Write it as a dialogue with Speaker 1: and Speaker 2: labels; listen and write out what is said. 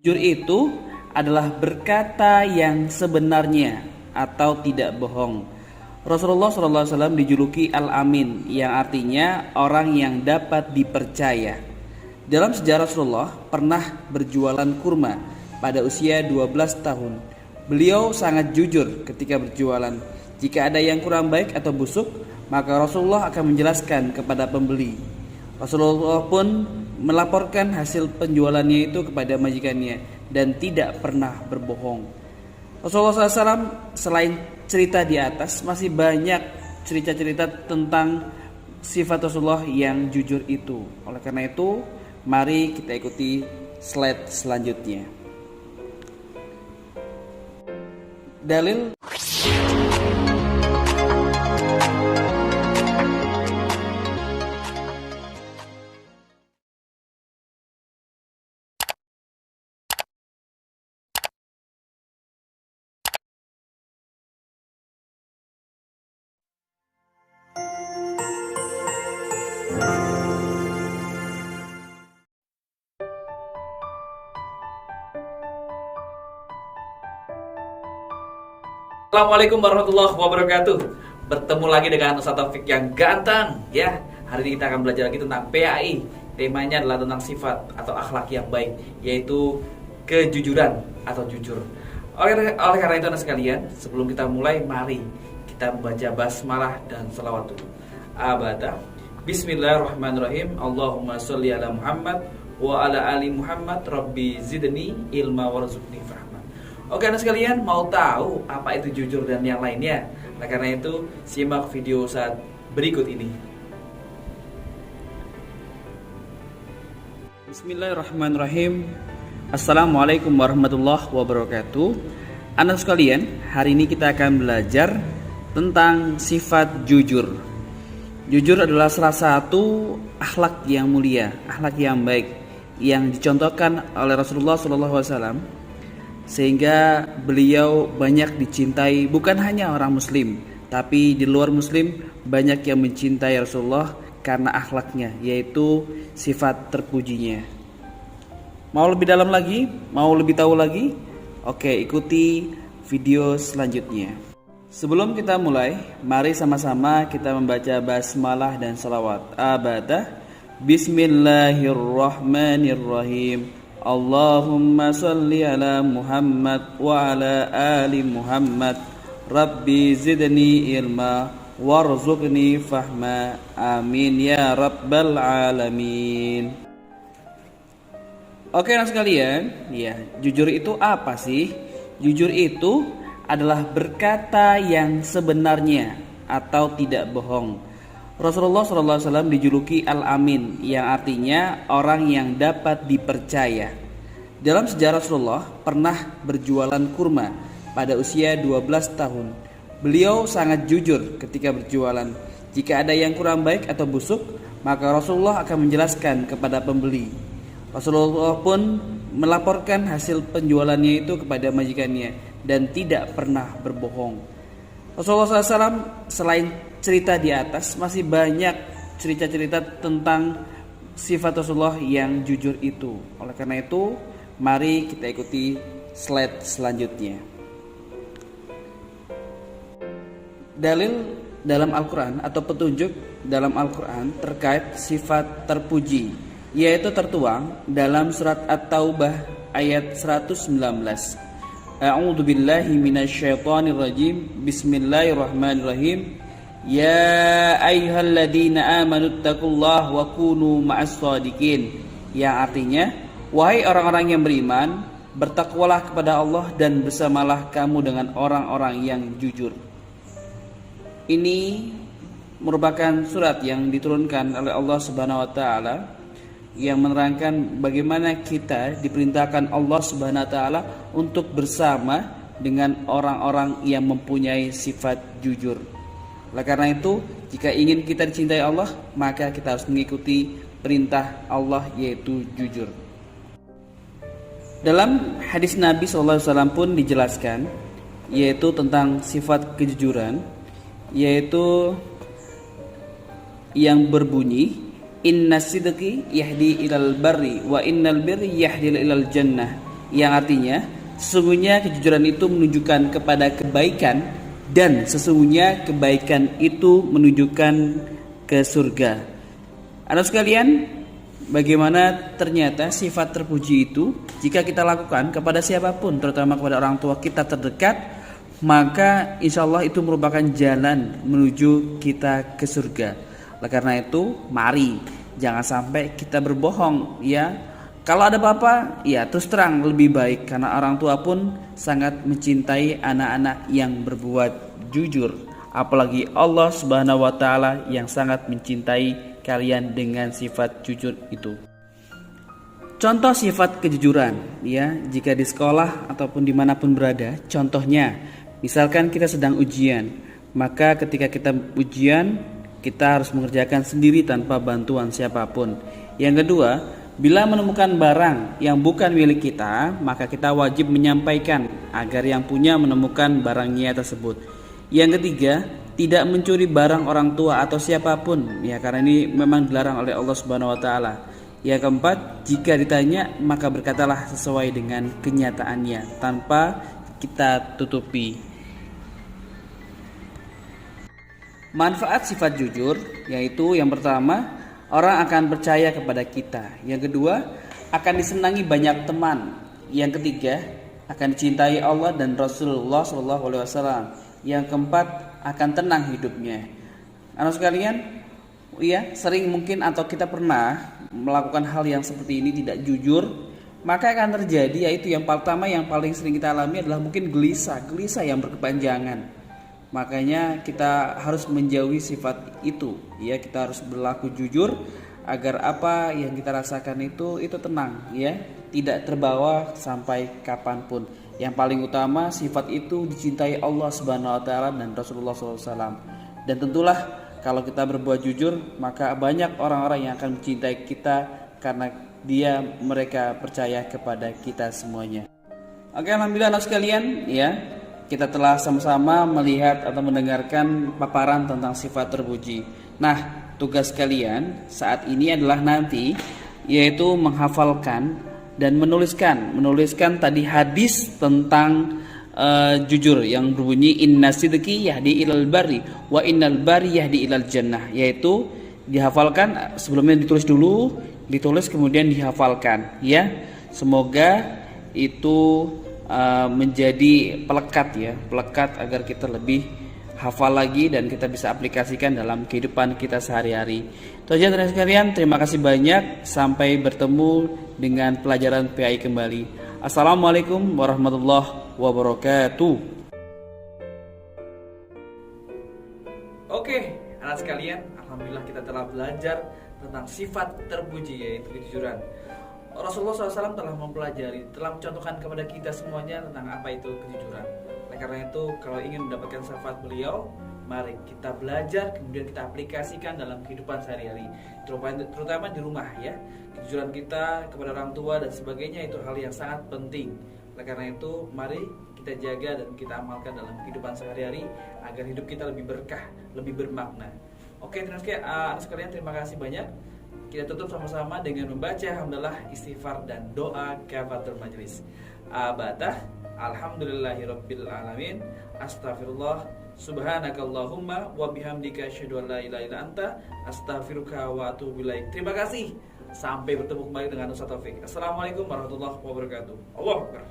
Speaker 1: Jujur itu adalah berkata yang sebenarnya atau tidak bohong. Rasulullah SAW dijuluki Al-Amin, yang artinya orang yang dapat dipercaya. Dalam sejarah Rasulullah pernah berjualan kurma pada usia 12 tahun. Beliau sangat jujur ketika berjualan. Jika ada yang kurang baik atau busuk, maka Rasulullah akan menjelaskan kepada pembeli. Rasulullah pun melaporkan hasil penjualannya itu kepada majikannya dan tidak pernah berbohong. Rasulullah SAW selain cerita di atas, masih banyak cerita-cerita tentang sifat Rasulullah yang jujur itu. Oleh karena itu, mari kita ikuti slide selanjutnya. Dalil.
Speaker 2: Assalamualaikum warahmatullahi wabarakatuh. Bertemu lagi dengan Ustaz Taufik yang ganteng ya. Hari ini kita akan belajar lagi tentang PAI. Temanya adalah tentang sifat atau akhlak yang baik, yaitu kejujuran atau jujur. Oleh karena itu anak sekalian, sebelum kita mulai, mari kita membaca basmalah dan salawat dulu. Abada. Bismillahirrahmanirrahim. Allahumma sholli ala Muhammad wa ala ali Muhammad. Rabbi zidni ilma warzuqni fahma. Oke anak sekalian, mau tahu apa itu jujur dan yang lainnya? Nah, karena itu simak video saat berikut ini.
Speaker 1: Bismillahirrahmanirrahim. Assalamualaikum warahmatullahi wabarakatuh. Anak sekalian, hari ini kita akan belajar tentang sifat jujur. Jujur adalah salah satu akhlak yang mulia, akhlak yang baik yang dicontohkan oleh Rasulullah SAW, sehingga beliau banyak dicintai bukan hanya orang muslim, tapi di luar muslim banyak yang mencintai Rasulullah karena akhlaknya, yaitu sifat terpujinya. Mau lebih dalam lagi? Mau lebih tahu lagi? Oke, ikuti video selanjutnya. Sebelum kita mulai, mari sama-sama kita membaca basmalah dan salawat. Abada. Bismillahirrahmanirrahim. Allahumma sholli ala Muhammad wa ala ali Muhammad. Rabbi zidni ilma warzuqni fahma. Amin ya rabbal alamin. Oke anak sekalian, ya, jujur itu apa sih? Jujur itu adalah berkata yang sebenarnya atau tidak bohong. Rasulullah SAW dijuluki Al-Amin, yang artinya orang yang dapat dipercaya. Dalam sejarah Rasulullah pernah berjualan kurma pada usia 12 tahun. Beliau sangat jujur ketika berjualan. Jika ada yang kurang baik atau busuk, maka Rasulullah akan menjelaskan kepada pembeli. Rasulullah pun melaporkan hasil penjualannya itu kepada majikannya dan tidak pernah berbohong. Rasulullah SAW selain cerita di atas, masih banyak cerita-cerita tentang sifat Rasulullah yang jujur itu. Oleh karena itu, mari kita ikuti slide selanjutnya. Dalil dalam Al-Quran atau petunjuk dalam Al-Quran terkait sifat terpuji, yaitu tertuang dalam surat At-Taubah ayat 119. A'udzu billahi minasyaitonir rajim. Bismillahirrahmanirrahim. Ya ayyuhalladzina amanu taqullaha wa kunu ma'as shadiqin. Yang artinya, wahai orang-orang yang beriman, bertakwalah kepada Allah dan bersamalah kamu dengan orang-orang yang jujur. Ini merupakan surat yang diturunkan oleh Allah Subhanahu wa taala yang menerangkan bagaimana kita diperintahkan Allah Subhanahu wa taala untuk bersama dengan orang-orang yang mempunyai sifat jujur. Oleh karena itu, jika ingin kita dicintai Allah, maka kita harus mengikuti perintah Allah, yaitu jujur. Dalam hadis Nabi SAW pun dijelaskan, yaitu tentang sifat kejujuran, yaitu yang berbunyi, Inna sidqi yahdi ilal barri wa innal birri yahdi ilal jannah. yang artinya sesungguhnya kejujuran itu menunjukkan kepada kebaikan dan sesungguhnya kebaikan itu menunjukkan ke surga. Anak sekalian, bagaimana ternyata sifat terpuji itu jika kita lakukan kepada siapapun, terutama kepada orang tua kita terdekat, maka insya Allah itu merupakan jalan menuju kita ke surga. Oleh karena itu, mari jangan sampai kita berbohong, ya. Kalau ada apa-apa, ya terus terang lebih baik, karena orang tua pun sangat mencintai anak-anak yang berbuat jujur. Apalagi Allah Subhanahu wa taala yang sangat mencintai kalian dengan sifat jujur itu. Contoh sifat kejujuran, ya, jika di sekolah ataupun dimanapun berada. Contohnya, misalkan kita sedang ujian, maka ketika kita ujian, kita harus mengerjakan sendiri tanpa bantuan siapapun. Yang kedua, bila menemukan barang yang bukan milik kita, maka kita wajib menyampaikan agar yang punya menemukan barangnya tersebut. Yang ketiga, tidak mencuri barang orang tua atau siapapun, ya, karena ini memang dilarang oleh Allah Subhanahu wa taala. Yang keempat, jika ditanya maka berkatalah sesuai dengan kenyataannya tanpa kita tutupi. Manfaat sifat jujur yaitu yang pertama, orang akan percaya kepada kita. Yang kedua, akan disenangi banyak teman. Yang ketiga, akan dicintai Allah dan Rasulullah SAW. Yang keempat, akan tenang hidupnya. Anak sekalian, ya, sering mungkin atau kita pernah melakukan hal yang seperti ini, tidak jujur, maka akan terjadi yaitu yang pertama yang paling sering kita alami adalah mungkin gelisah yang berkepanjangan. Makanya kita harus menjauhi sifat itu, ya, kita harus berlaku jujur agar apa yang kita rasakan itu tenang, ya, tidak terbawa sampai kapanpun. Yang paling utama sifat itu dicintai Allah Subhanahu wa taala dan Rasulullah SAW. Dan tentulah kalau kita berbuat jujur, maka banyak orang-orang yang akan mencintai kita karena mereka percaya kepada kita semuanya. Oke, alhamdulillah anak sekalian, ya, kita telah sama-sama melihat atau mendengarkan paparan tentang sifat terpuji. Nah, tugas kalian saat ini adalah nanti yaitu menghafalkan dan menuliskan tadi hadis tentang jujur yang berbunyi inna sidqi yahdi ilal bari wa innal bari yahdi ilal jannah, yaitu dihafalkan, sebelumnya ditulis kemudian dihafalkan, ya. Semoga itu menjadi pelekat agar kita lebih hafal lagi dan kita bisa aplikasikan dalam kehidupan kita sehari-hari. Itu aja teman-teman sekalian, terima kasih banyak, sampai bertemu dengan pelajaran PAI kembali. Assalamualaikum warahmatullahi wabarakatuh.
Speaker 2: Oke, anak sekalian, alhamdulillah kita telah belajar tentang sifat terpuji yaitu kejujuran. Rasulullah SAW telah mencontohkan kepada kita semuanya tentang apa itu kejujuran. Oleh karena itu, kalau ingin mendapatkan syafaat beliau, mari kita belajar kemudian kita aplikasikan dalam kehidupan sehari-hari, terutama di rumah, ya. Kejujuran kita kepada orang tua dan sebagainya itu hal yang sangat penting. Oleh karena itu, mari kita jaga dan kita amalkan dalam kehidupan sehari-hari agar hidup kita lebih berkah, lebih bermakna. Oke, teman-teman sekalian, terima kasih banyak. Kita tutup sama-sama dengan membaca hamdalah, istighfar dan doa kafaratul majelis. Abatah, alhamdulillahirabbil alamin, astaghfirullah, subhanakallahumma wa bihamdika asyhadu an la ilaha illa anta, astaghfiruka wa atubu ilaik. Terima kasih. Sampai bertemu kembali dengan Ustaz Taufik. Assalamualaikum warahmatullahi wabarakatuh. Allahu Akbar.